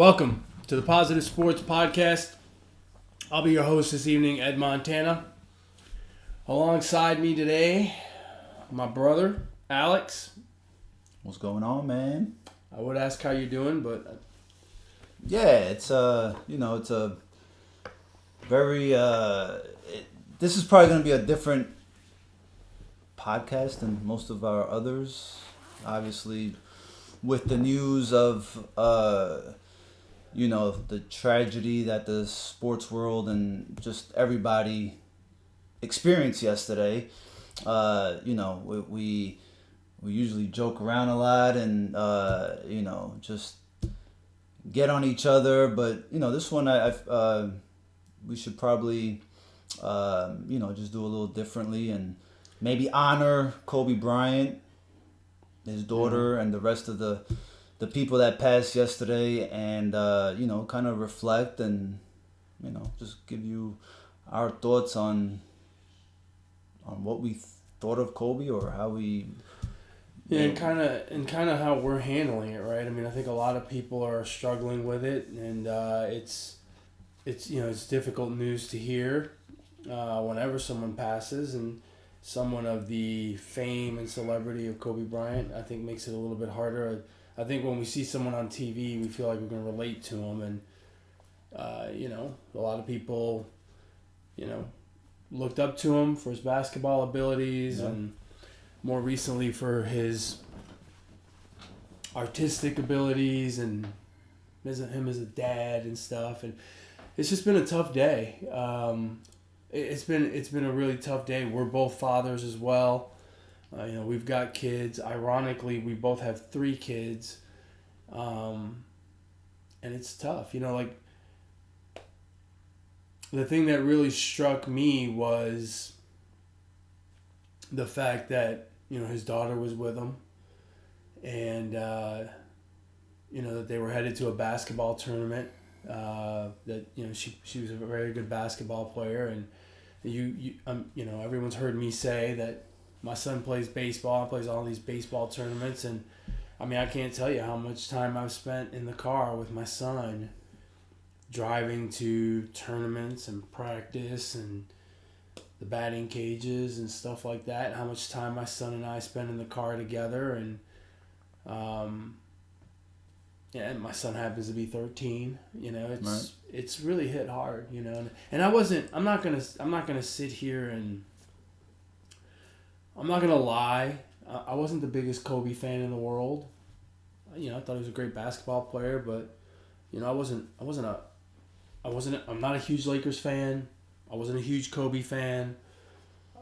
Welcome to the Positive Sports Podcast. I'll be your host this evening, Ed Montana. Alongside me today, my brother, Alex. What's going on, man? I would ask how you're doing, but... Yeah, it's a very, this is probably going to be a different podcast than most of our others. Obviously, with the news of, the tragedy that the sports world and just everybody experienced yesterday. We usually joke around a lot and, just get on each other. But, this one, we should probably, just do a little differently and maybe honor Kobe Bryant, his daughter, and the rest of the people that passed yesterday, and kind of reflect and just give you our thoughts on what we thought of Kobe or how we and kind of how we're handling it, right? I mean, I think a lot of people are struggling with it, and it's difficult news to hear whenever someone passes, and someone of the fame and celebrity of Kobe Bryant, I think, makes it a little bit harder. I think when we see someone on TV, we feel like we can relate to them, and a lot of people, looked up to him for his basketball abilities, and more recently for his artistic abilities and him as a dad and stuff. And it's just been a tough day. It's been a really tough day. We're both fathers as well. We've got kids. Ironically, we both have 3 kids. And it's tough. The thing that really struck me was the fact that, his daughter was with him, and, that they were headed to a basketball tournament, that, she was a very good basketball player, and everyone's heard me say that my son plays baseball, plays all these baseball tournaments, and I mean, I can't tell you how much time I've spent in the car with my son driving to tournaments and practice and the batting cages and stuff like that, and how much time my son and I spend in the car together. And and my son happens to be 13. It's really hit hard, and I'm not gonna sit here and I'm not gonna lie. I wasn't the biggest Kobe fan in the world. I thought he was a great basketball player, but I'm not a huge Lakers fan. I wasn't a huge Kobe fan.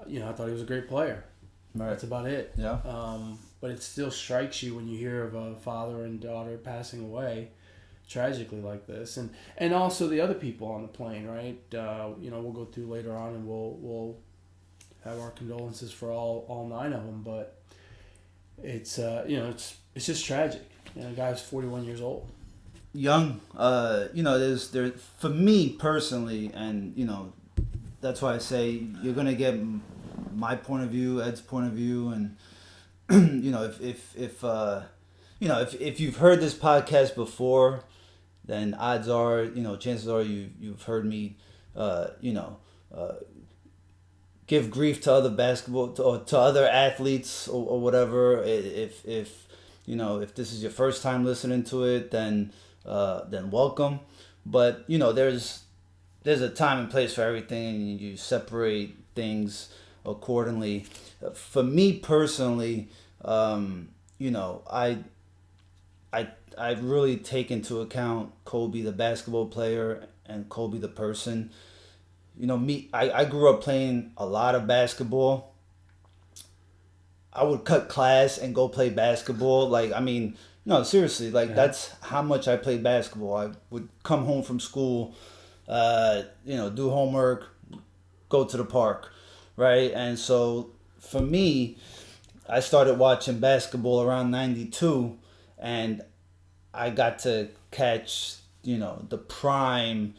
I thought he was a great player. Right. That's about it. Yeah. But it still strikes you when you hear of a father and daughter passing away tragically like this, and also the other people on the plane, right? We'll go through later on, and we'll have our condolences for all 9 of them. But it's it's just tragic. The guy's 41 years old. Young. There's for me personally, and that's why I say you're gonna get my point of view, Ed's point of view, and if you've heard this podcast before, then odds are, chances are you've heard me, give grief to other basketball or to other athletes or whatever. If this is your first time listening to it, then welcome. But there's a time and place for everything, and you separate things accordingly. For me personally, I really take into account Kobe the basketball player and Kobe the person. I grew up playing a lot of basketball. I would cut class and go play basketball. Seriously, that's how much I played basketball. I would come home from school, do homework, go to the park, right? And so for me, I started watching basketball around 92, and I got to catch, the prime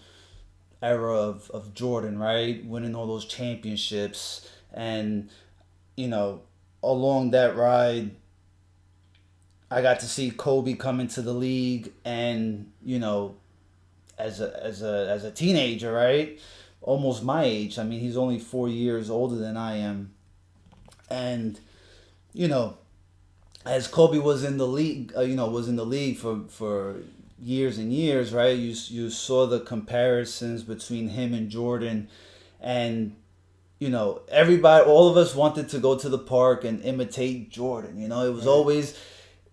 era of Jordan, right? Winning all those championships. And, along that ride, I got to see Kobe come into the league, and as a teenager, right? Almost my age. I mean, he's only 4 years older than I am, and you know, as Kobe was in the league, for years and years, right? You saw the comparisons between him and Jordan, and everybody, all of us wanted to go to the park and imitate Jordan. It was always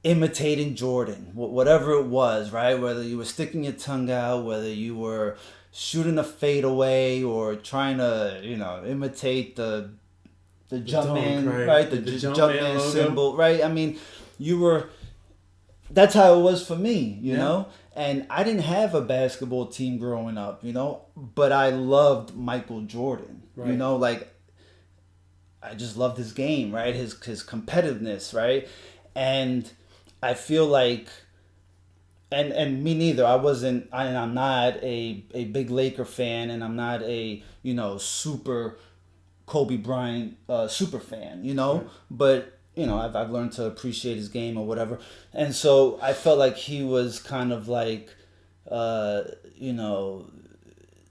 imitating Jordan, whatever it was, right? Whether you were sticking your tongue out, whether you were shooting a fadeaway or trying to, imitate the jump man, right? The jump man symbol, right? I mean, that's how it was for me, you know? And I didn't have a basketball team growing up, but I loved Michael Jordan, like I just loved his game, right? His competitiveness, right? And I feel like, and me neither. I'm not a big Laker fan, and I'm not a super Kobe Bryant super fan, Right. But I've learned to appreciate his game or whatever, and so I felt like he was kind of like,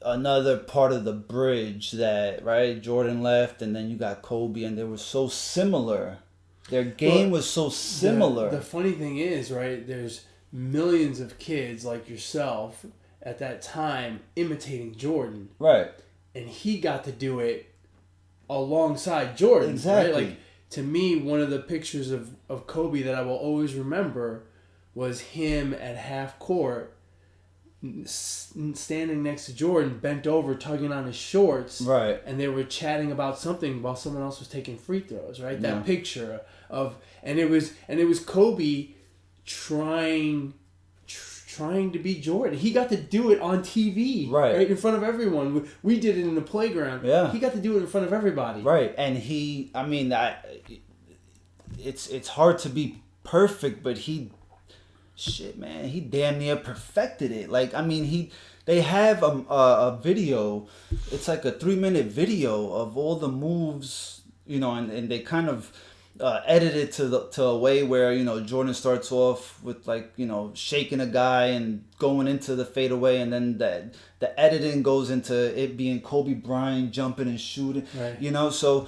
another part of the bridge that, right, Jordan left, and then you got Kobe, and they were so similar. Their game was so similar. The funny thing is, right, there's millions of kids like yourself at that time imitating Jordan. Right. And he got to do it alongside Jordan. Exactly. Right? Like, to me, one of the pictures of Kobe that I will always remember was him at half court standing next to Jordan, bent over, tugging on his shorts, right? And they were chatting about something while someone else was taking free throws, right? That picture of, and it was Kobe trying to be Jordan. He got to do it on TV, right, in front of everyone. We did it in the playground. Yeah, he got to do it in front of everybody, right? And it's hard to be perfect, but he damn near perfected it. Like, I mean, they have a video. It's like a 3-minute video of all the moves, and they kind of edit it to a way where Jordan starts off with, like, shaking a guy and going into the fadeaway, and then the editing goes into it being Kobe Bryant jumping and shooting, right. So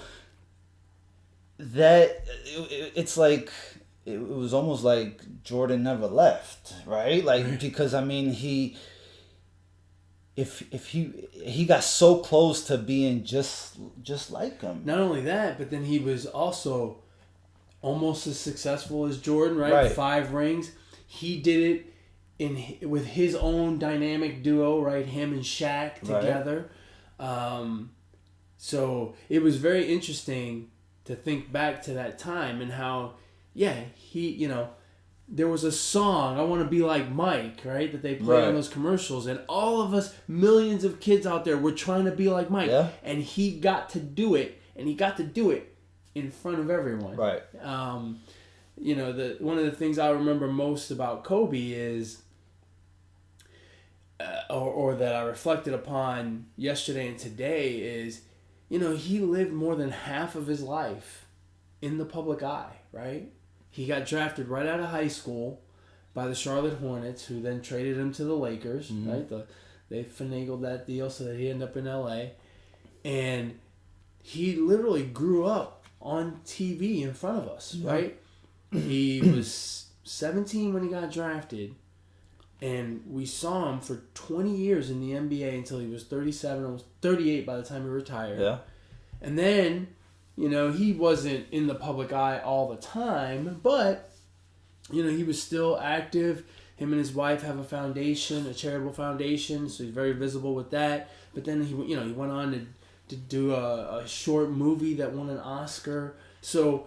that it's like, it was almost like Jordan never left, right? Like, because I mean, he got so close to being just like him. Not only that, but then he was also almost as successful as Jordan, right? 5 rings. He did it with his own dynamic duo, right? Him and Shaq together. Right. So it was very interesting to think back to that time and how, he, there was a song, I Want to Be Like Mike, right? That they played on those commercials. And all of us, millions of kids out there, were trying to be like Mike. Yeah. And he got to do it. And he got to do it in front of everyone. Right. One of the things I remember most about Kobe is, or that I reflected upon yesterday and today is, he lived more than half of his life in the public eye, right? He got drafted right out of high school by the Charlotte Hornets, who then traded him to the Lakers, right? They finagled that deal so that he ended up in LA. And he literally grew up on TV in front of us, right? He was 17 when he got drafted, and we saw him for 20 years in the NBA until he was 37, almost 38 by the time he retired. Yeah. And then, he wasn't in the public eye all the time, but, he was still active. Him and his wife have a foundation, a charitable foundation, so he's very visible with that. But then he went on to do a short movie that won an Oscar. So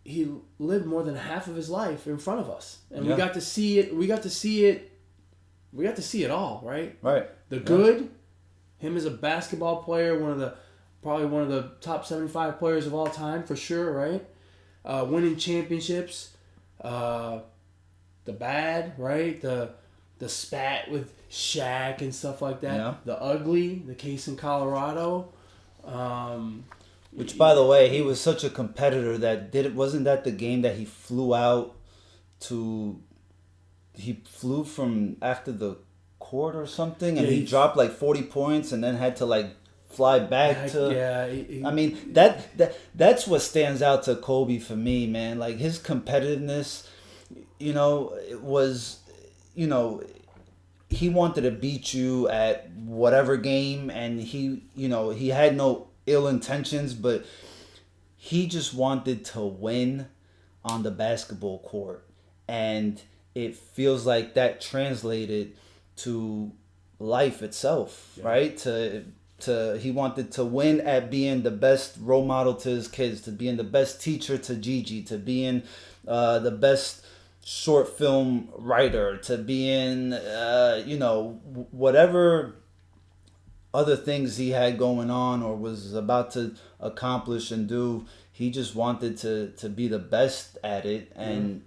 he lived more than half of his life in front of us, and we got to see it. We got to see it all, right? Right. The good, him as a basketball player, probably one of the top 75 players of all time for sure, right? Winning championships, the bad, right? The spat with Shaq and stuff like that. Yeah. The ugly, the case in Colorado. Which, by the way, he was such a competitor that wasn't that the game that he flew out to he flew from after the court or something, and Yeah, he dropped like 40 points, and then had to like fly back to. Yeah, I mean that's what stands out to Kobe for me, man. Like his competitiveness, it was, you know, he wanted to beat you at whatever game, and he had no ill intentions, but he just wanted to win on the basketball court. And it feels like that translated to life itself, Yeah. right? To he wanted to win at being the best role model to his kids, to being the best teacher to Gigi, to being the best short film writer, to being whatever other things he had going on or was about to accomplish and do. He just wanted to be the best at it, and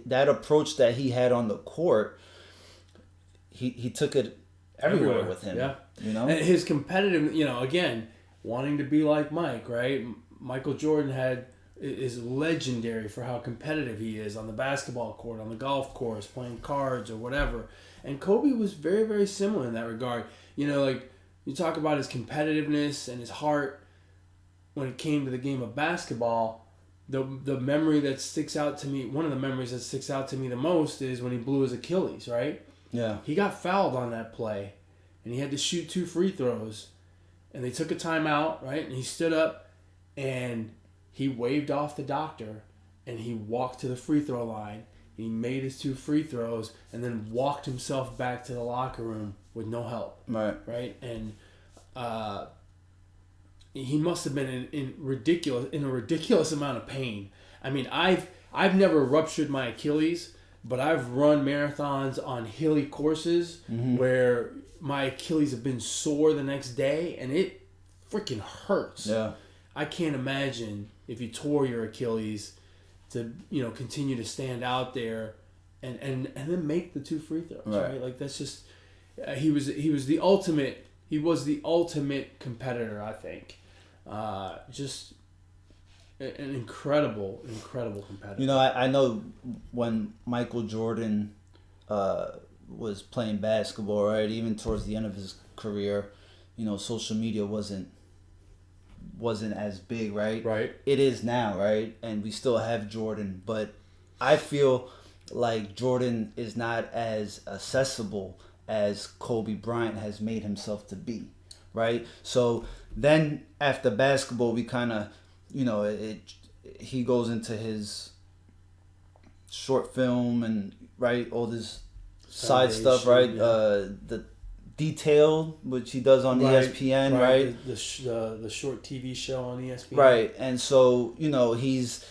that approach that he had on the court, he took it everywhere with him. Yeah, And his competitive, again, wanting to be like Mike, right? Michael Jordan is legendary for how competitive he is on the basketball court, on the golf course, playing cards or whatever. And Kobe was very, very similar in that regard. Like you talk about his competitiveness and his heart when it came to the game of basketball. The memory that sticks out to me, one of the memories that sticks out to me the most is when he blew his Achilles, right? Yeah. He got fouled on that play, and he had to shoot 2 free throws, and they took a timeout, right? And he stood up, and he waved off the doctor, and he walked to the free throw line. He made his 2 free throws, and then walked himself back to the locker room with no help. Right. Right? And he must have been in a ridiculous amount of pain. I mean, I've never ruptured my Achilles, but I've run marathons on hilly courses where my Achilles have been sore the next day, and it freaking hurts. Yeah. I can't imagine if you tore your Achilles to continue to stand out there and then make the 2 free throws, right? Like that's just he was the ultimate competitor, I think. Just an incredible competitor. I know when Michael Jordan was playing basketball, right? Even towards the end of his career, social media wasn't as big, right? Right. It is now, right? And we still have Jordan, but I feel like Jordan is not as accessible as Kobe Bryant has made himself to be, right? So then after basketball, we kind of, he goes into his short film and all this side stuff, right? Yeah. The Detailed, which he does on ESPN, right? The short TV show on ESPN, right? And so he's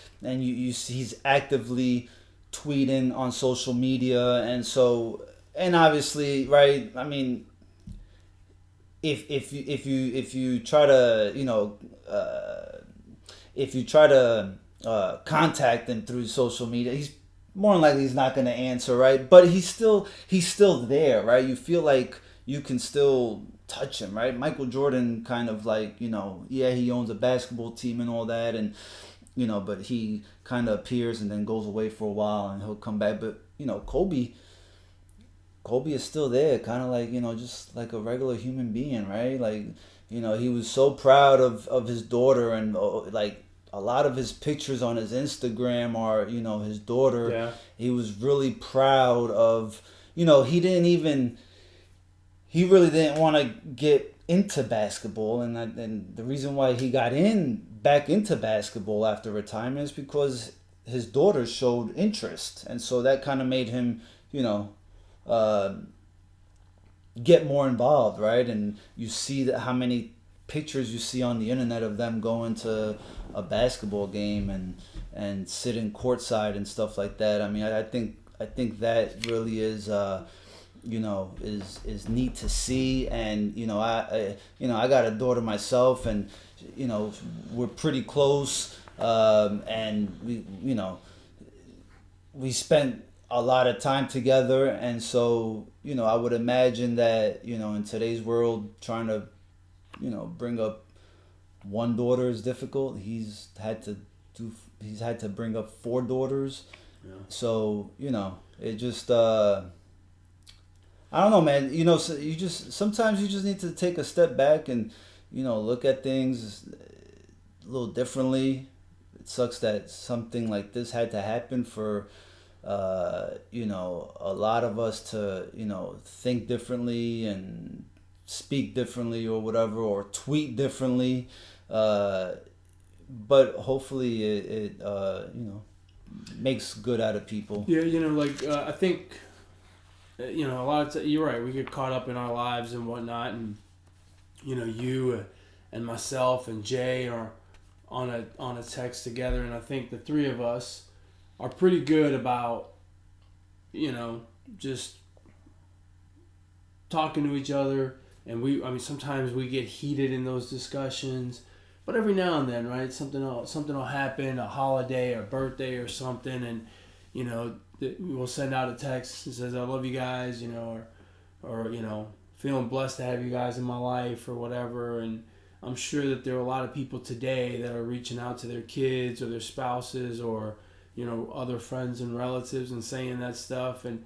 actively tweeting on social media, and obviously, right? I mean, if you try to contact him through social media, he's more than likely he's not going to answer, right? But he's still there, right? You feel like you can still touch him, right? Michael Jordan kind of like, he owns a basketball team and all that, and but he kind of appears and then goes away for a while and he'll come back. But Kobe is still there, kind of like, just like a regular human being, right? Like, he was so proud of his daughter, and like a lot of his pictures on his Instagram are, his daughter. Yeah. He was really proud of, he really didn't want to get into basketball, and the reason why he got back into basketball after retirement is because his daughter showed interest, and so that kind of made him, get more involved, right? And you see how many pictures you see on the internet of them going to a basketball game and sitting courtside and stuff like that. I mean, I think that really is is neat to see. And I got a daughter myself, and we're pretty close, and we spent a lot of time together, and so I would imagine that in today's world, trying to bring up one daughter is difficult. He's had to bring up 4 daughters, Yeah. So, it just I don't know, man. So sometimes you just need to take a step back and look at things a little differently. It sucks that something like this had to happen for a lot of us to think differently and speak differently or whatever, or tweet differently. But hopefully it makes good out of people. Yeah, I think, a lot of you're right. We get caught up in our lives and whatnot, and you and myself and Jay are on a text together, and I think the three of us are pretty good about, just talking to each other. And I mean, sometimes we get heated in those discussions, but every now and then, right, something will happen, a holiday or birthday or something, and we'll send out a text that says, "I love you guys," or feeling blessed to have you guys in my life or whatever. And I'm sure that there are a lot of people today that are reaching out to their kids or their spouses or other friends and relatives and saying that stuff. And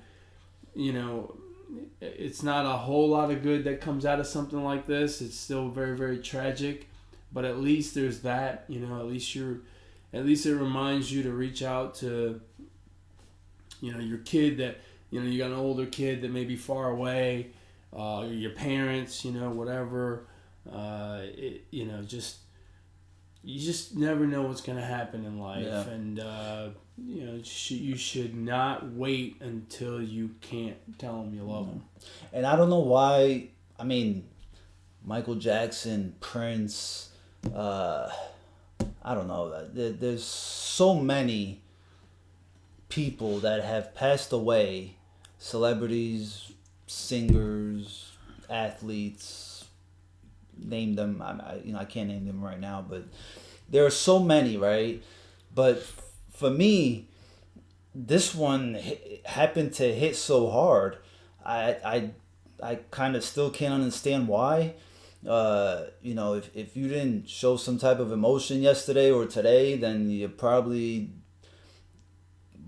it's not a whole lot of good that comes out of something like this. It's still very, very tragic, but at least there's that. At least it reminds you to reach out to your kid that you got an older kid that may be far away, your parents, whatever. You just never know what's going to happen in life. Yeah. And you should not wait until you can't tell them you love them. And I don't know why. I mean, Michael Jackson, Prince. I don't know. There's so many people that have passed away, celebrities, singers, athletes, name them. I can't name them right now, but there are so many, right? But for me, this one happened to hit so hard. I kind of still can't understand why. If you didn't show some type of emotion yesterday or today, then you're probably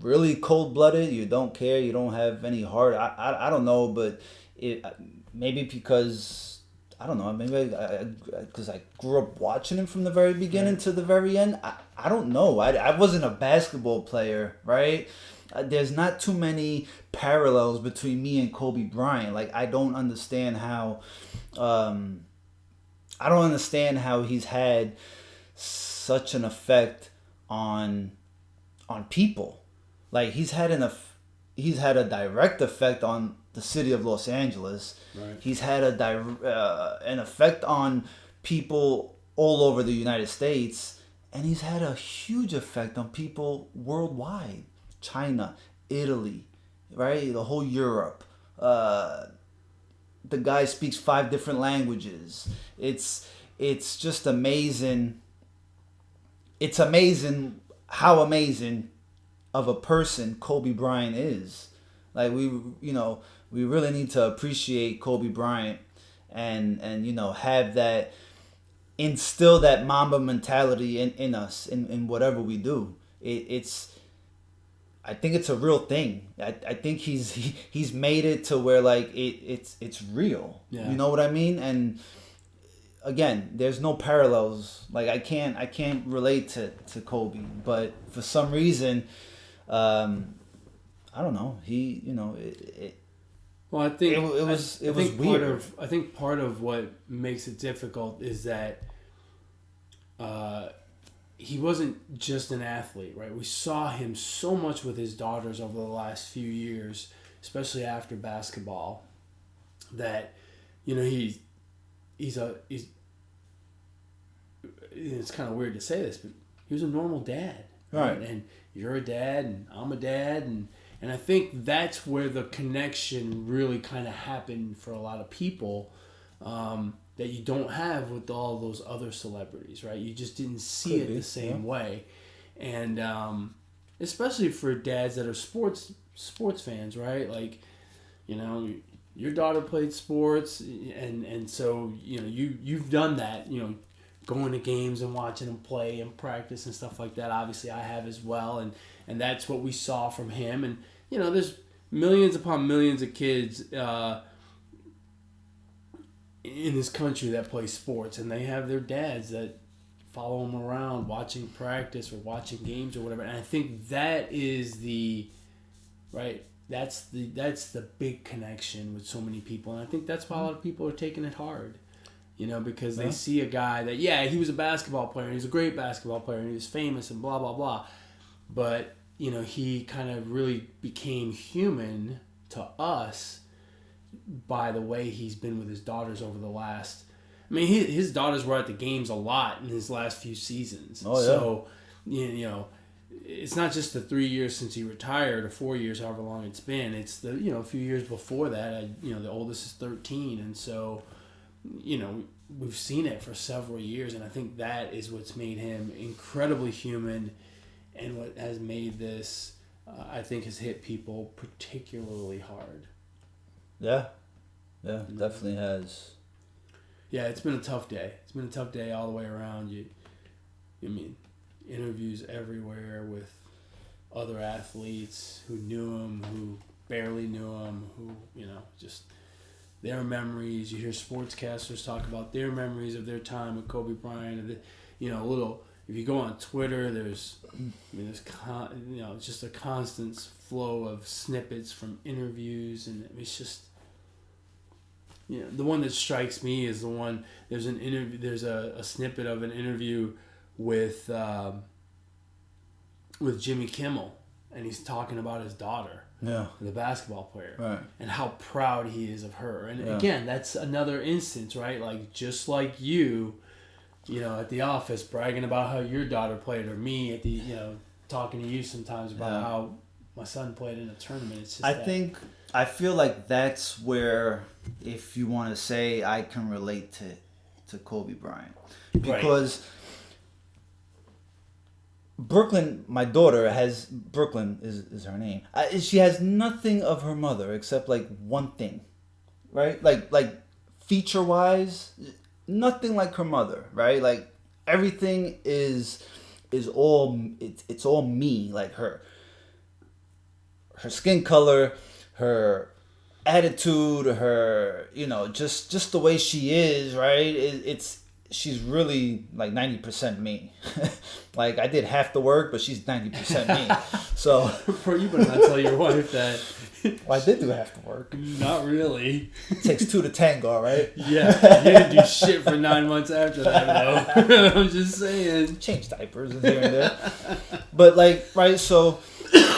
really cold-blooded. You don't care. You don't have any heart. I don't know, but maybe because I don't know. Maybe because I grew up watching him from the very beginning to the very end. I don't know. I wasn't a basketball player, right? There's not too many parallels between me and Kobe Bryant. Like I don't understand how. I don't understand how he's had such an effect on people. Like he's had a direct effect on the city of Los Angeles. Right. He's had an effect on people all over the United States, and he's had a huge effect on people worldwide. China, Italy, right? The whole Europe. The guy speaks 5 different languages. It's just amazing. It's amazing how amazing of a person Kobe Bryant is. Like we really need to appreciate Kobe Bryant and have that, instill that Mamba mentality in us in whatever we do. I think it's a real thing. I think he's made it to where like it's real. Yeah. You know what I mean? And again, there's no parallels. Like I can't relate to Kobe, but for some reason, I don't know. Well, I think it was weird. I think part of what makes it difficult is that he wasn't just an athlete, right? We saw him so much with his daughters over the last few years, especially after basketball, that he's it's kind of weird to say this, but he was a normal dad, right? And you're a dad, and I'm a dad, and I think that's where the connection really kind of happened for a lot of people. That you don't have with all those other celebrities, right? You just didn't see it the same way, and especially for dads that are sports fans, right? Like, your daughter played sports, and so you've done that, going to games and watching them play and practice and stuff like that. Obviously, I have as well, and and that's what we saw from him. And there's millions upon millions of kids in this country that play sports, and they have their dads that follow them around watching practice or watching games or whatever. And I think that is that's the big connection with so many people. And I think that's why a lot of people are taking it hard, because they see a guy that, he was a basketball player and he's a great basketball player and he was famous and blah, blah, blah. But, he kind of really became human to us by the way he's been with his daughters over the last... I mean, his daughters were at the games a lot in his last few seasons. Oh, yeah. So, it's not just the 3 years since he retired or 4 years, however long it's been. It's the, a few years before that. The oldest is 13. And so, we've seen it for several years. And I think that is what's made him incredibly human and what has made this, I think, has hit people particularly hard. Yeah. Yeah, definitely has. Yeah, it's been a tough day. It's been a tough day all the way around. Interviews everywhere with other athletes who knew him, who barely knew him, who, just their memories. You hear sportscasters talk about their memories of their time with Kobe Bryant. If you go on Twitter, there's just a constant flow of snippets from interviews, and it's just... the one that strikes me is the one. There's an interview. There's a snippet of an interview with Jimmy Kimmel, and he's talking about his daughter, the basketball player, right, and how proud he is of her. And again, that's another instance, right? Like just like you, at the office bragging about how your daughter played, or me at the talking to you sometimes about how my son played in a tournament. It's just I feel like that's where, if you want to say, I can relate to Kobe Bryant. Because Brooklyn, my daughter, Brooklyn is her name. She has nothing of her mother except like one thing, right? Like feature-wise, nothing like her mother, right? Like everything is all, it's all me, like her skin color, her attitude, her, just the way she is, right? She's really like 90% me. Like I did half the work, but she's 90% me. So you better not tell your wife that. Well, I did do half the work. Not really. It takes two to tango, right? Yeah, you didn't do shit for 9 months after that, though. I'm just saying. Change diapers and here and there. But like, right, so...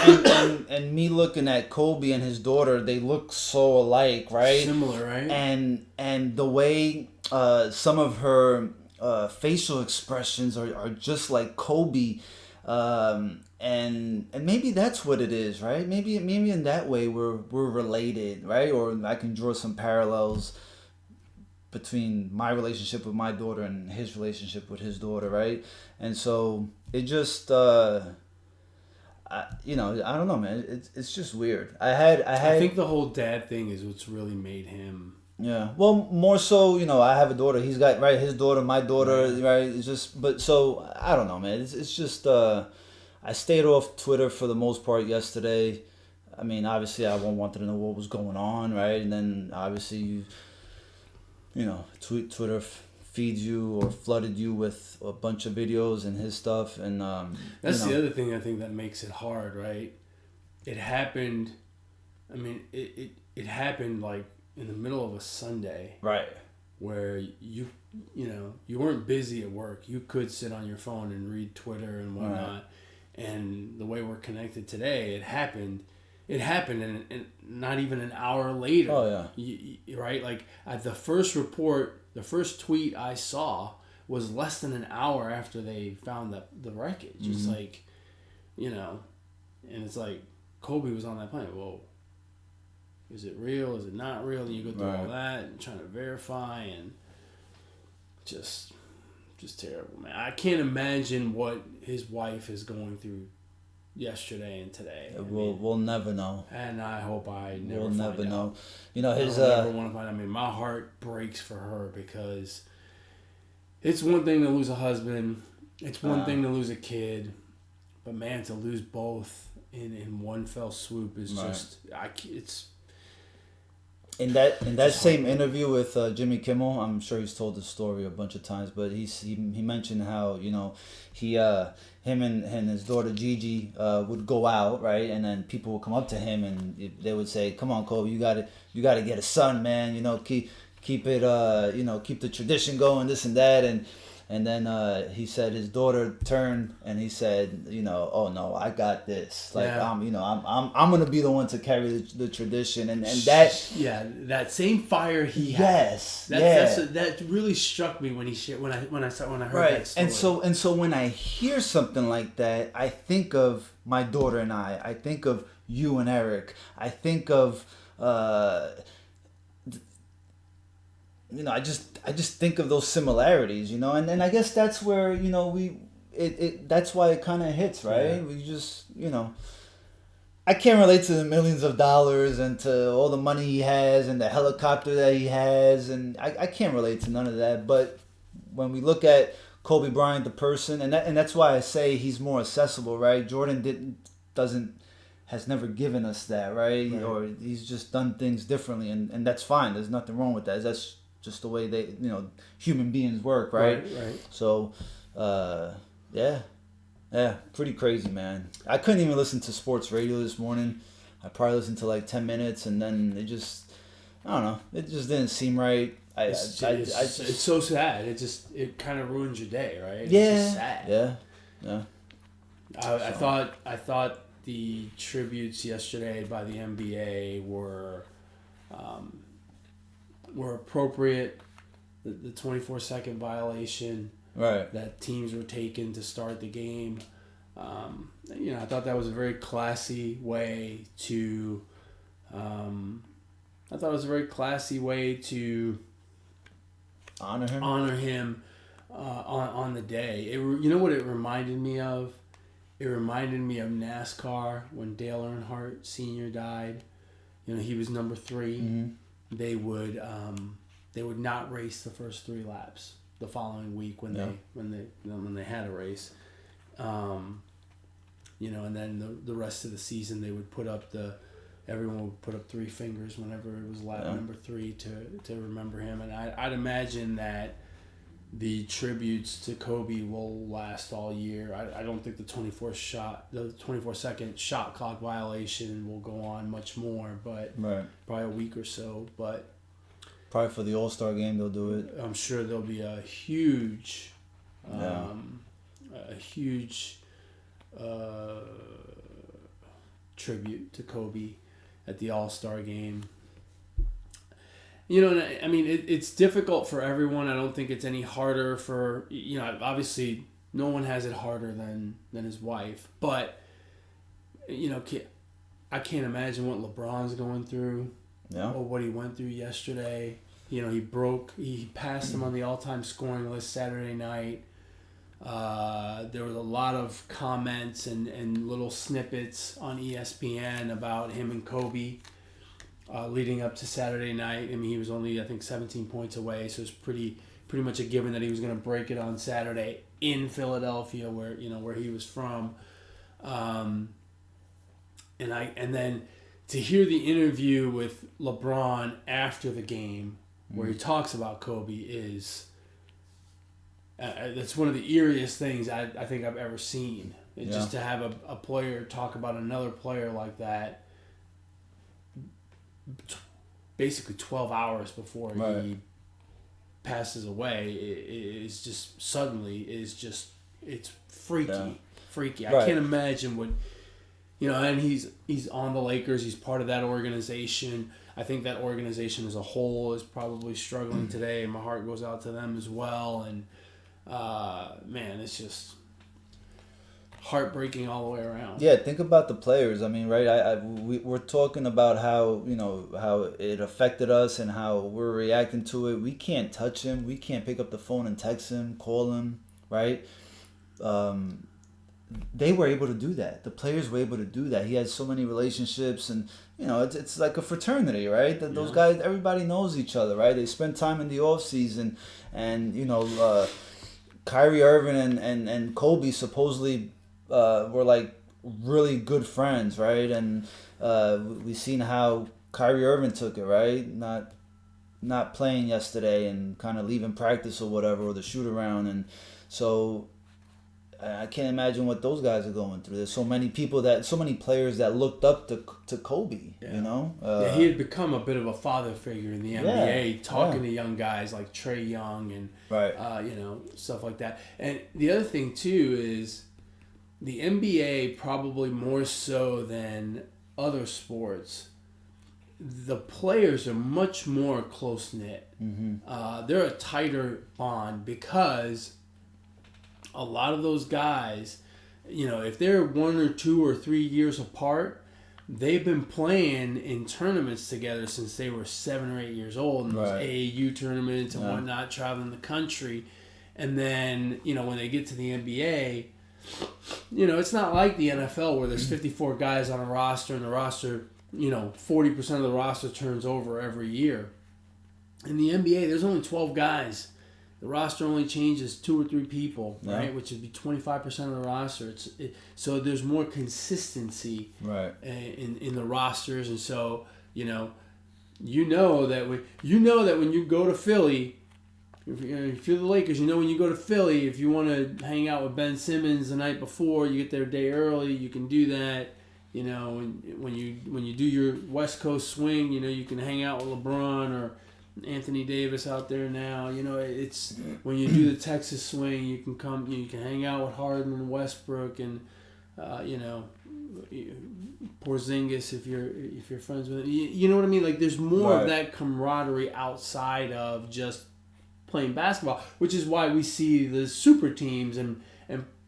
And me looking at Kobe and his daughter, they look so alike, right? Similar, right? And the way some of her facial expressions are just like Kobe, and maybe that's what it is, right? Maybe in that way we're related, right? Or I can draw some parallels between my relationship with my daughter and his relationship with his daughter, right? And so it just. I don't know, man. It's just weird. I think the whole dad thing is what's really made him. Yeah. Well, more so, I have a daughter. He's got his daughter, my daughter, right? It's just, but so I don't know, man. It's just. I stayed off Twitter for the most part yesterday. I mean, obviously, I wanted to know what was going on, right? And then obviously, Twitter feeds you or flooded you with a bunch of videos and his stuff, and that's the other thing I think that makes it hard, right? It happened. I mean, it happened like in the middle of a Sunday, right? Where you weren't busy at work. You could sit on your phone and read Twitter and whatnot. Right. And the way we're connected today, it happened. It happened, and not even an hour later. Oh yeah, right? Like at the first report. The first tweet I saw was less than an hour after they found the wreckage. Mm-hmm. It's like, and it's like Kobe was on that plane. Whoa, is it real? Is it not real? And you go through all that and trying to verify, and just terrible, man. I can't imagine what his wife is going through yesterday and today. We'll never know, and I hope we'll never know. His. I never want to find. I mean, my heart breaks for her because it's one thing to lose a husband, it's one thing to lose a kid, But man, to lose both in one fell swoop is just it's. In that same interview with Jimmy Kimmel, I'm sure he's told the story a bunch of times, but he mentioned how him and his daughter Gigi would go out, right, and then people would come up to him and they would say, "Come on, Kobe, you gotta get a son, man. Keep it keep the tradition going, this and that." And then he said his daughter turned and he said, "Oh no, I got this. Like I'm gonna be the one to carry the tradition." And that that same fire he had. That really struck me when I heard that story. And so when I hear something like that, I think of my daughter and I think of you and Eric. I think of I just think of those similarities, and I guess that's where that's why it kind of hits, right? Yeah. We just I can't relate to the millions of dollars and to all the money he has and the helicopter that he has, and I can't relate to none of that. But when we look at Kobe Bryant, the person, and that's why I say he's more accessible, right? Jordan has never given us that, right? Or he's just done things differently, and that's fine. There's nothing wrong with that. That's just the way they, human beings work, right? Right. So, pretty crazy, man. I couldn't even listen to sports radio this morning. I probably listened to like 10 minutes, and then I don't know. It just didn't seem right. It's so sad. It kind of ruins your day, right? Yeah. It's just sad. Yeah. I thought the tributes yesterday by the NBA were appropriate. The 24-second violation that teams were taking to start the game. I thought that was a very classy way to. Honor him on the day. You know what it reminded me of? It reminded me of NASCAR when Dale Earnhardt Sr. died. He was number 3. Mm-hmm. They would not race the first 3 laps the following week when they had a race, and then the rest of the season they would everyone would put up 3 fingers whenever it was lap number 3 to remember him. And I'd imagine that the tributes to Kobe will last all year. I don't think the 24-second shot clock violation will go on much more, but probably a week or so. But probably for the All-Star game they'll do it. I'm sure there'll be a huge tribute to Kobe at the All-Star game. I mean, it's difficult for everyone. I don't think it's any harder for, obviously no one has it harder than his wife. But, I can't imagine what LeBron's going through or what he went through yesterday. He passed him on the all-time scoring list Saturday night. There was a lot of comments and little snippets on ESPN about him and Kobe. Leading up to Saturday night. I mean, he was only, I think, 17 points away, so it's pretty much a given that he was going to break it on Saturday in Philadelphia, where he was from. And then to hear the interview with LeBron after the game, where he talks about Kobe, is that's one of the eeriest things I think I've ever seen. Just to have a player talk about another player like that. Basically 12 hours before he passes away is just it's freaky. I can't imagine what and he's on the Lakers. He's part of that organization. I think that organization as a whole is probably struggling today, and my heart goes out to them as well. And man, it's just heartbreaking all the way around. Yeah, think about the players. I mean, right? We're talking about how how it affected us and how we're reacting to it. We can't touch him. We can't pick up the phone and text him, call him, right? They were able to do that. The players were able to do that. He had so many relationships, and it's like a fraternity, right? Those guys, everybody knows each other, right? They spend time in the off season, and Kyrie Irving and Kobe supposedly were like really good friends, right? And we seen how Kyrie Irving took it, right? Not playing yesterday and kind of leaving practice or whatever, or the shoot around, and so I can't imagine what those guys are going through. There's so many players that looked up to Kobe. Yeah. You know, he had become a bit of a father figure in the NBA, talking to young guys like Trae Young and right. Stuff like that. And the other thing too is the NBA, probably more so than other sports, the players are much more close knit. Mm-hmm. They're a tighter bond because a lot of those guys, if they're 1 or 2 or 3 years apart, they've been playing in tournaments together since they were 7 or 8 years old, and those AAU tournaments and whatnot, traveling the country. And then, when they get to the NBA, it's not like the NFL where there's 54 guys on a roster, and the roster, 40% of the roster turns over every year. In the NBA, there's only 12 guys. The roster only changes 2 or 3 people, right? Which would be 25% of the roster. So there's more consistency, right, in the rosters, and so you know that when you go to Philly, if you're the Lakers, when you go to Philly, if you want to hang out with Ben Simmons the night before, you get there a day early, you can do that. When you do your West Coast swing, you can hang out with LeBron or Anthony Davis out there now. It's when you do the Texas swing, you can come. You can hang out with Harden and Westbrook and Porzingis if you're friends with him. You know what I mean? Like there's more of that camaraderie outside of just playing basketball, which is why we see the super teams and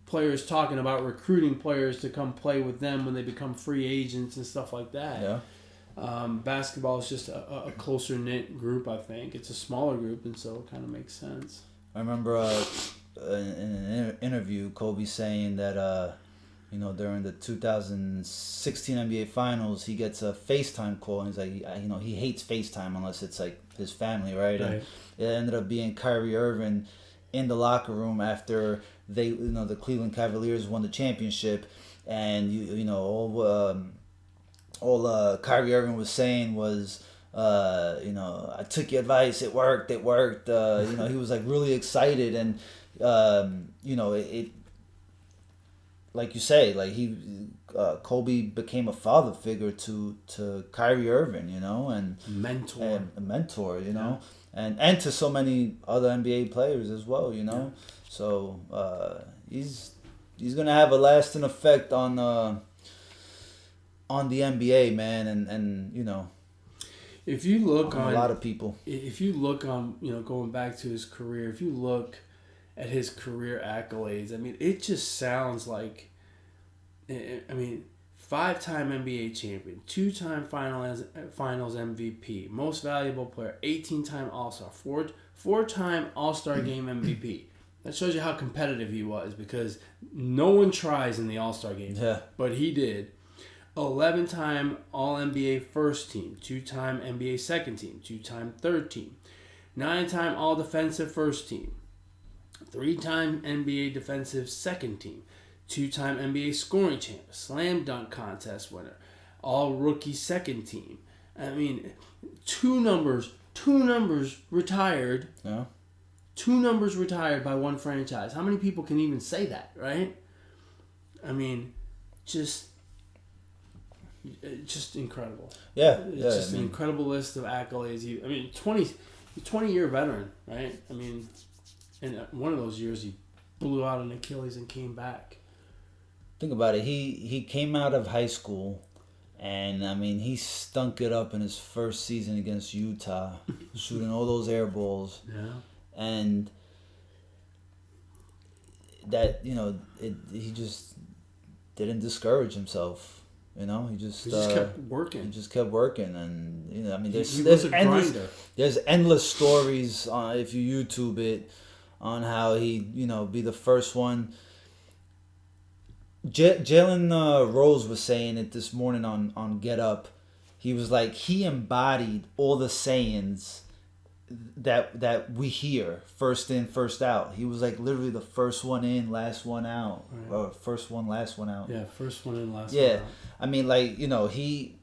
players talking about recruiting players to come play with them when they become free agents and stuff like that. Yeah. Basketball is just a closer knit group. I think it's a smaller group, and so it kind of makes sense. I remember in an interview, Kobe saying that during the 2016 NBA Finals, he gets a FaceTime call, and he's like, he hates FaceTime unless it's like his family, right? And it ended up being Kyrie Irving in the locker room after the Cleveland Cavaliers won the championship, and all Kyrie Irving was saying was, I took your advice. It worked. He was like really excited, and it like you say, like Kobe became a father figure to Kyrie Irving, and a mentor, and to so many other NBA players as well, So he's gonna have a lasting effect on the NBA, man, and if you look on a lot of people, if you look on going back to his career, if you look at his career accolades, I mean, it just sounds like, 5-time NBA champion, 2-time finals MVP, most valuable player, 18-time All-Star, 4-time All-Star game MVP. That shows you how competitive he was, because no one tries in the All-Star game, but he did. 11-time All-NBA first team, 2-time NBA second team, 2-time third team, 9-time All-Defensive first team, 3-time NBA defensive second team, 2-time NBA scoring champ, slam dunk contest winner, All-Rookie second team. I mean, two numbers retired. Yeah. 2 numbers retired by one franchise. How many people can even say that, right? I mean, just incredible. Yeah. It's just an incredible list of accolades. 20-year veteran, right? I mean, in one of those years he blew out an Achilles and came back. Think about it. He came out of high school, and he stunk it up in his first season against Utah, shooting all those air balls. Yeah. And that he just didn't discourage himself. He just kept working. He just kept working, and there's endless stories if you YouTube it on how he be the first one. Jalen Rose was saying it this morning on Get Up. He was like, he embodied all the sayings that we hear first in, first out. He was like literally the first one in, last one out, Right. or first one, last one out. Yeah, first one in, last Yeah, one out. I mean, like, he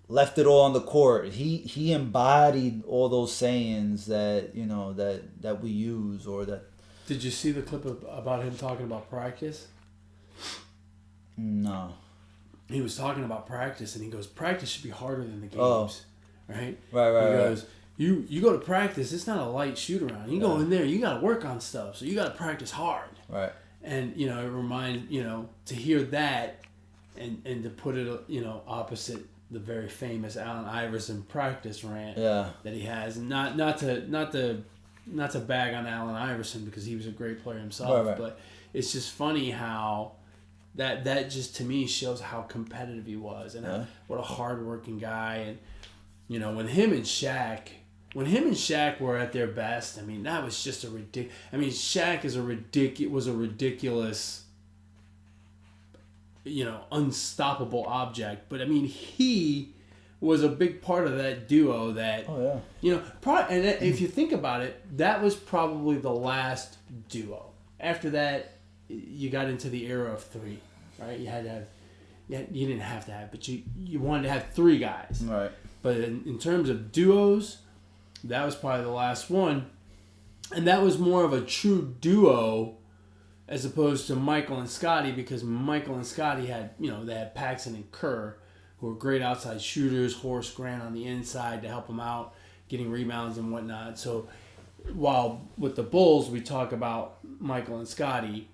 left it all on the court. He embodied all those sayings that that we use or that. Did you see the clip about him talking about practice? No. He was talking about practice, and he goes, "Practice should be harder than the games." Oh. Right. Right. He goes, "You go to practice. It's not a light shoot around. You go in there. You got to work on stuff. So you got to practice hard." Right. And it reminds to hear that, and to put it opposite the very famous Allen Iverson practice rant that he has, and not to bag on Allen Iverson because he was a great player himself, right. but it's just funny how that just to me shows how competitive he was and what a hardworking guy. And when him and Shaq were at their best, I mean that was just a ridiculous. I mean Shaq was a ridiculous, unstoppable object. But I mean he was a big part of that duo. That and if you think about it, that was probably the last duo. After that, you got into the era of three, right? You had to have, you didn't have to have, but you wanted to have three guys, right? But in terms of duos, that was probably the last one, and that was more of a true duo as opposed to Michael and Scotty, because Michael and Scotty had, they had Paxson and Kerr, who were great outside shooters, Horace Grant on the inside to help them out, getting rebounds and whatnot. So while with the Bulls we talk about Michael and Scotty,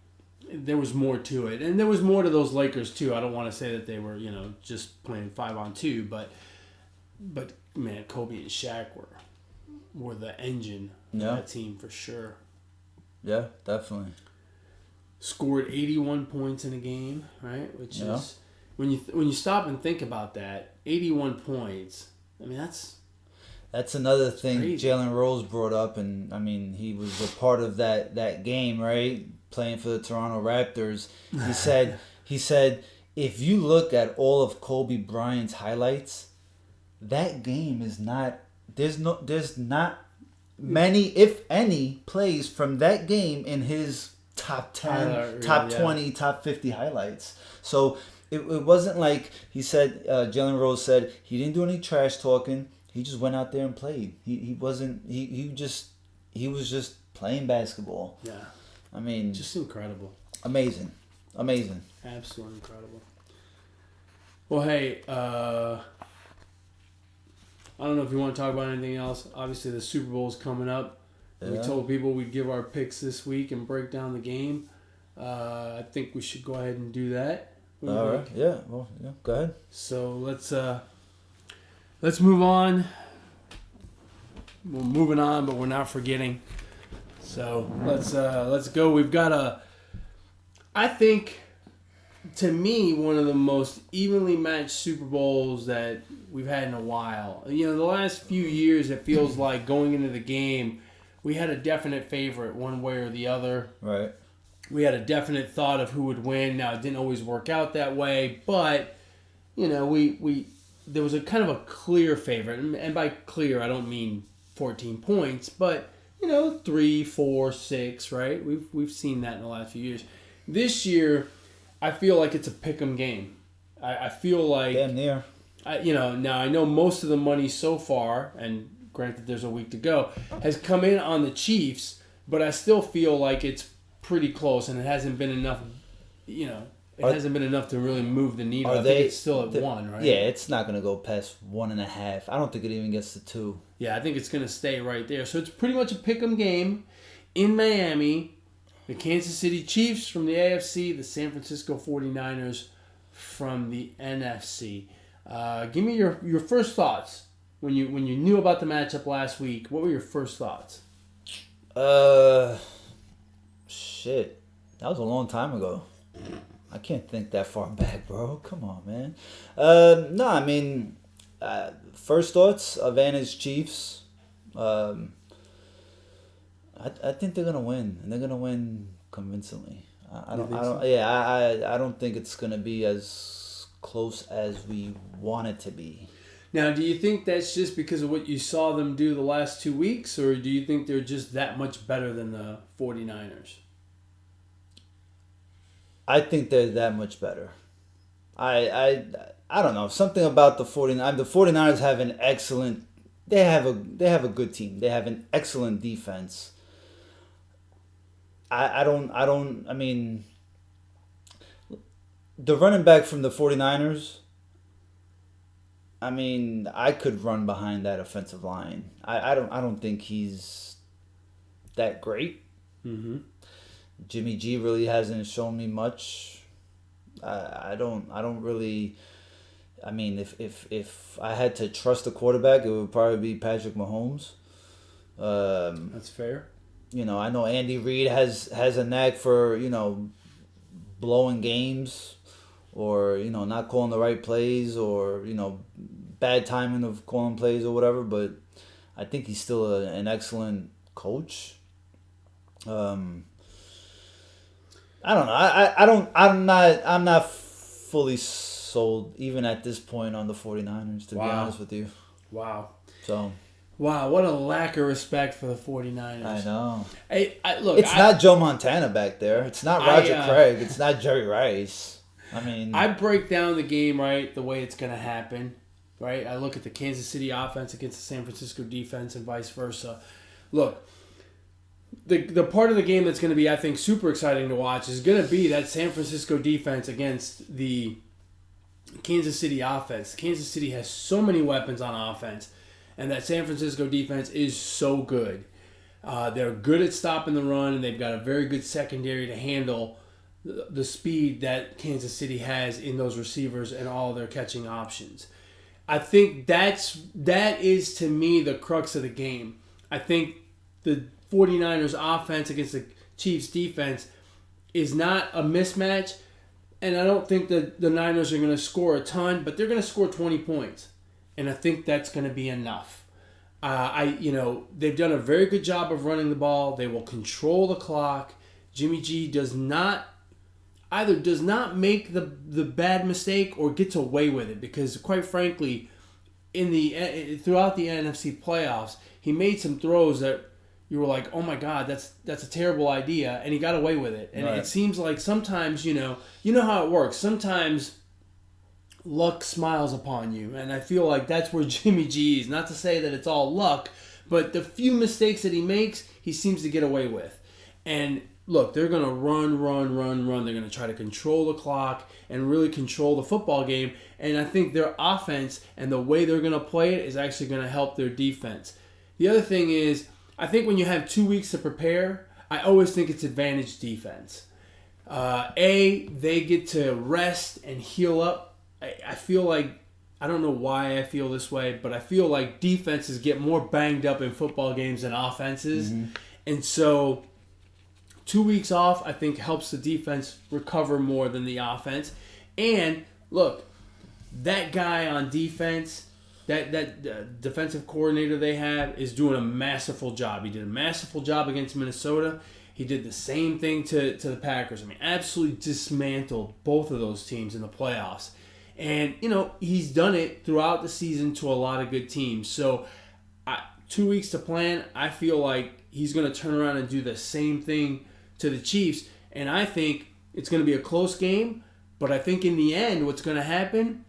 there was more to it. And there was more to those Lakers too. I don't want to say that they were, just playing 5-on-2, but man, Kobe and Shaq were the engine of that team for sure. Yeah, definitely. Scored 81 points in a game, right? Which is when you stop and think about that, 81 points. I mean, that's another thing crazy. Jalen Rose brought up, and I mean he was a part of that game, right? Playing for the Toronto Raptors. He said if you look at all of Kobe Bryant's highlights, that game is not there's not many, if any, plays from that game in his top 10, top 20, top 50 highlights. So it wasn't like he said, Jalen Rose said he didn't do any trash talking. He just went out there and played. He was just playing basketball. Yeah. I mean, just incredible. Amazing. Absolutely incredible. Well, hey, I don't know if you want to talk about anything else. Obviously, the Super Bowl is coming up. Yeah. We told people we'd give our picks this week and break down the game. I think we should go ahead and do that. All right. Yeah. Well, yeah. Go ahead. So let's move on. We're moving on, but we're not forgetting. So let's go. We've got I think, to me, one of the most evenly matched Super Bowls that we've had in a while. The last few years, it feels like going into the game, we had a definite favorite one way or the other. Right. We had a definite thought of who would win. Now, it didn't always work out that way, but, we there was a kind of a clear favorite. And by clear, I don't mean 14 points, but, 3, 4, 6, right? We've seen that in the last few years. This year, I feel like it's a pick'em game. I feel like... Damn near. Now I know most of the money so far, and granted there's a week to go, has come in on the Chiefs, but I still feel like it's pretty close, and it hasn't been enough, hasn't been enough to really move the needle. I think it's still at 1, right? Yeah, it's not going to go past 1.5. I don't think it even gets to 2. Yeah, I think it's going to stay right there. So it's pretty much a pick'em game in Miami. The Kansas City Chiefs from the AFC, the San Francisco 49ers from the NFC. Give me your first thoughts when you knew about the matchup last week. What were your first thoughts? Shit, that was a long time ago. I can't think that far back, bro. Come on, man. No, I mean, first thoughts: advantage Chiefs. I think they're gonna win, and they're gonna win convincingly. I don't think it's gonna be as close as we want it to be. Now, do you think that's just because of what you saw them do the last 2 weeks, or do you think they're just that much better than the 49ers? I think they're that much better. I don't know. Something about the 49ers. The 49ers have an excellent. They have a good team. They have an excellent defense. I mean, the running back from the 49ers, I mean, I could run behind that offensive line. I don't think he's that great. Mm-hmm. Jimmy G really hasn't shown me much. I don't really. I mean, if I had to trust a quarterback, it would probably be Patrick Mahomes. That's fair. I know Andy Reid has a knack for blowing games, or not calling the right plays, or bad timing of calling plays or whatever. But I think he's still an excellent coach. I don't know. I don't. I'm not fully sold even at this point on the 49ers, to be honest with you. Wow. So. Wow, what a lack of respect for the 49ers. I know. Look, it's not Joe Montana back there. It's not Roger Craig. It's not Jerry Rice. I mean, I break down the game, right, the way it's going to happen, right? I look at the Kansas City offense against the San Francisco defense and vice versa. Look, the part of the game that's going to be, I think, super exciting to watch is going to be that San Francisco defense against the Kansas City offense. Kansas City has so many weapons on offense, and that San Francisco defense is so good. They're good at stopping the run, and they've got a very good secondary to handle the speed that Kansas City has in those receivers and all their catching options. I think that is, to me, the crux of the game. I think the 49ers offense against the Chiefs defense is not a mismatch, and I don't think that the Niners are going to score a ton, but they're going to score 20 points, and I think that's going to be enough. They've done a very good job of running the ball. They will control the clock. Jimmy G does not make the bad mistake or gets away with it, because quite frankly, throughout the NFC playoffs, he made some throws that you were like, oh my God, that's a terrible idea, and he got away with it. And It seems like sometimes, you know how it works. Sometimes luck smiles upon you, and I feel like that's where Jimmy G is. Not to say that it's all luck, but the few mistakes that he makes, he seems to get away with. And look, they're going to run. They're going to try to control the clock and really control the football game. And I think their offense and the way they're going to play it is actually going to help their defense. The other thing is, I think when you have 2 weeks to prepare, I always think it's advantage defense. They get to rest and heal up. I feel like, I don't know why I feel this way, but I feel like defenses get more banged up in football games than offenses. Mm-hmm. And so 2 weeks off, I think, helps the defense recover more than the offense. And look, that guy on defense, that defensive coordinator they have, is doing a masterful job. He did a masterful job against Minnesota. He did the same thing to the Packers. I mean, absolutely dismantled both of those teams in the playoffs. And, he's done it throughout the season to a lot of good teams. So 2 weeks to plan, I feel like he's going to turn around and do the same thing to the Chiefs. And I think it's going to be a close game. But I think in the end, what's going to happen,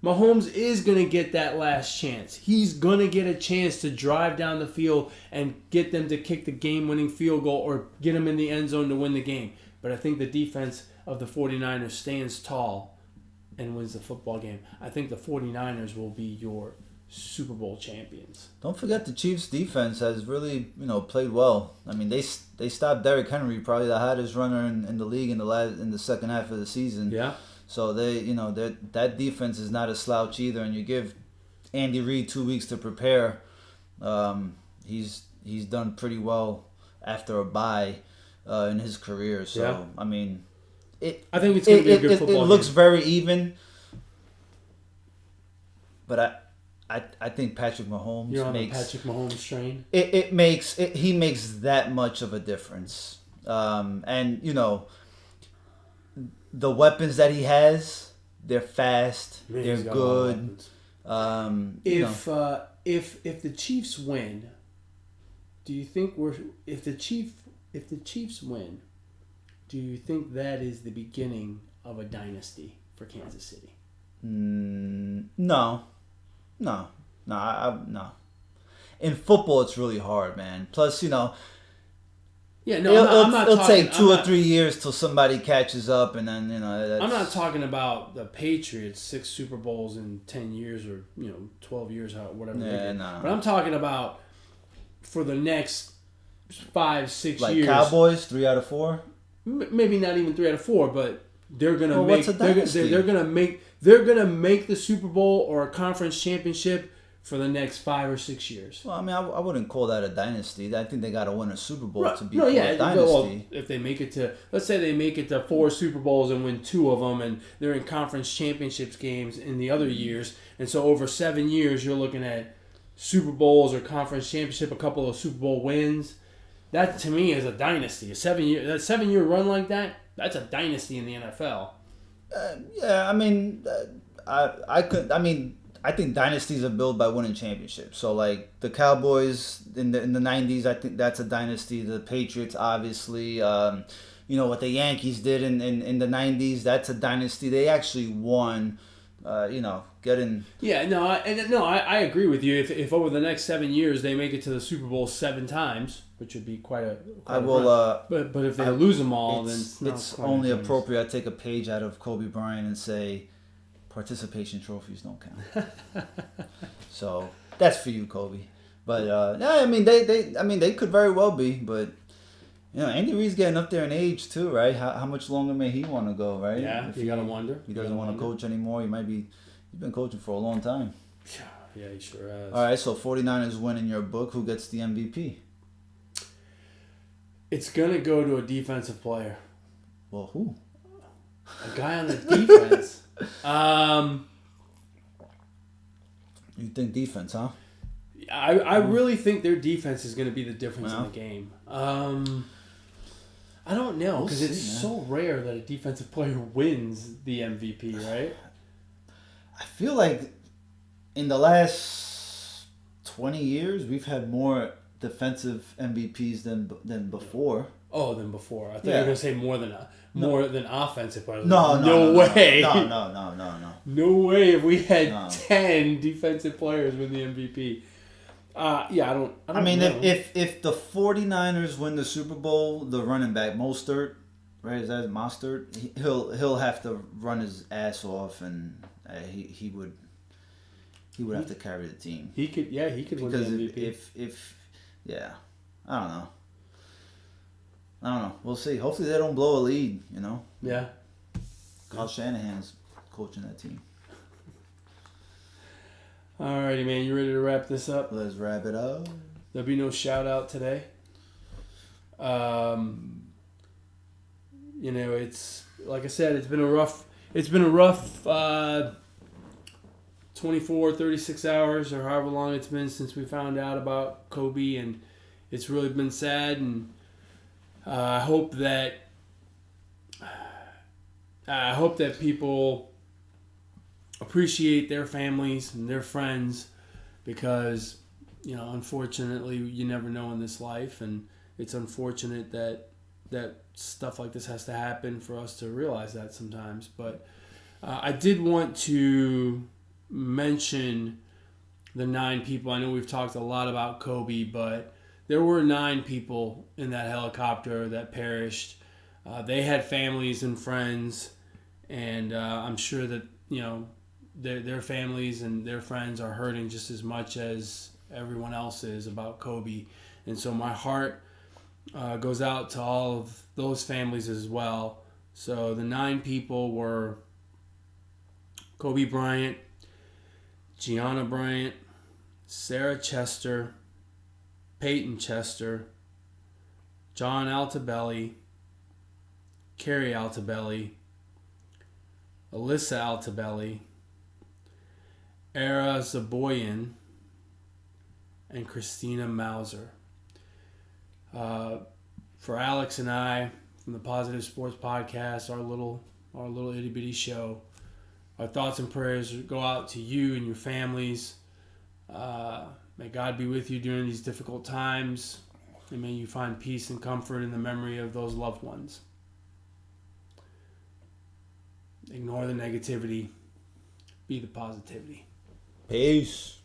Mahomes is going to get that last chance. He's going to get a chance to drive down the field and get them to kick the game-winning field goal or get them in the end zone to win the game. But I think the defense of the 49ers stands tall and wins the football game. I think the 49ers will be your Super Bowl champions. Don't forget the Chiefs' defense has really, played well. I mean, they stopped Derrick Henry, probably the hottest runner in the league in the second half of the season. Yeah. So that defense is not a slouch either, and you give Andy Reid 2 weeks to prepare. He's done pretty well after a bye in his career. So yeah. I mean, I think it's going to be a good football game. It looks very even, but I think Patrick Mahomes You're on the Patrick Mahomes train. He makes that much of a difference, and the weapons that he has, they're fast, they're good. If the Chiefs win, do you think if the Chiefs win, do you think that is the beginning of a dynasty for Kansas City? No. No. No. In football, it's really hard, man. Plus, Yeah, no, I'm not it'll talking, take 2 or 3 years till somebody catches up, and then That's... I'm not talking about the Patriots 6 Super Bowls in 10 years or 12 years, whatever. Yeah, no. But I'm talking about for the next 5-6 like years. Like Cowboys, 3 out of 4. Maybe not even 3 out of 4, but they're gonna make. What's a dynasty? They're gonna make the Super Bowl or a conference championship for the next 5 or 6 years. Well, I mean, I wouldn't call that a dynasty. I think they got to win a Super Bowl to be a dynasty. Well, if they make it to, let's say they make it to 4 Super Bowls and win 2 of them, and they're in conference championships games in the other years, and so over 7 years you're looking at Super Bowls or conference championship, a couple of Super Bowl wins. That to me is a dynasty. A 7-year run like that, that's a dynasty in the NFL. Yeah, I mean, I think dynasties are built by winning championships. So, like, the Cowboys in the 90s, I think that's a dynasty. The Patriots, obviously. What the Yankees did in the 90s, that's a dynasty. They actually won, getting... Yeah, I agree with you. If over the next 7 years they make it to the Super Bowl 7 times, which would be quite a run. But if they lose them all, then it's only appropriate I take a page out of Kobe Bryant and say... participation trophies don't count. So that's for you, Kobe. But they could very well be. But Andy Reid's getting up there in age too, right? How much longer may he want to go, right? Yeah, you gotta wonder. He doesn't want to coach anymore. He's been coaching for a long time. Yeah, he sure has. All right, so 49ers win in your book. Who gets the MVP? It's gonna go to a defensive player. Well, who? A guy on the defense. You think defense, huh? I really think their defense is going to be the difference in the game. I don't know, because it's so rare that a defensive player wins the MVP, right? I feel like in the last 20 years, we've had more defensive MVPs than before. Oh, than before. I thought you were going to say more than offensive players. No way. No. No way if we had 10 defensive players win the MVP. I don't know. If the 49ers win the Super Bowl, the running back Mostert, right? Is that Mostert? He'll have to run his ass off, and he would have to carry the team. He could win the MVP. If I don't know. We'll see. Hopefully they don't blow a lead, Yeah. Kyle Shanahan's coaching that team. Alrighty, man. You ready to wrap this up? Let's wrap it up. There'll be no shout out today. It's like I said, it's been a rough 24, 36 hours or however long it's been since we found out about Kobe, and it's really been sad, and I hope that people appreciate their families and their friends, because unfortunately you never know in this life, and it's unfortunate that stuff like this has to happen for us to realize that sometimes. But I did want to mention the 9 people. I know we've talked a lot about Kobe, but there were 9 people in that helicopter that perished. They had families and friends, and I'm sure that their families and their friends are hurting just as much as everyone else is about Kobe. And so my heart goes out to all of those families as well. So the 9 people were Kobe Bryant, Gianna Bryant, Sarah Chester, Peyton Chester, John Altobelli, Carrie Altobelli, Alyssa Altobelli, Era Zaboyan, and Christina Mauser. For Alex and I, from the Positive Sports Podcast, our little itty bitty show, our thoughts and prayers go out to you and your families. May God be with you during these difficult times, and may you find peace and comfort in the memory of those loved ones. Ignore the negativity. Be the positivity. Peace.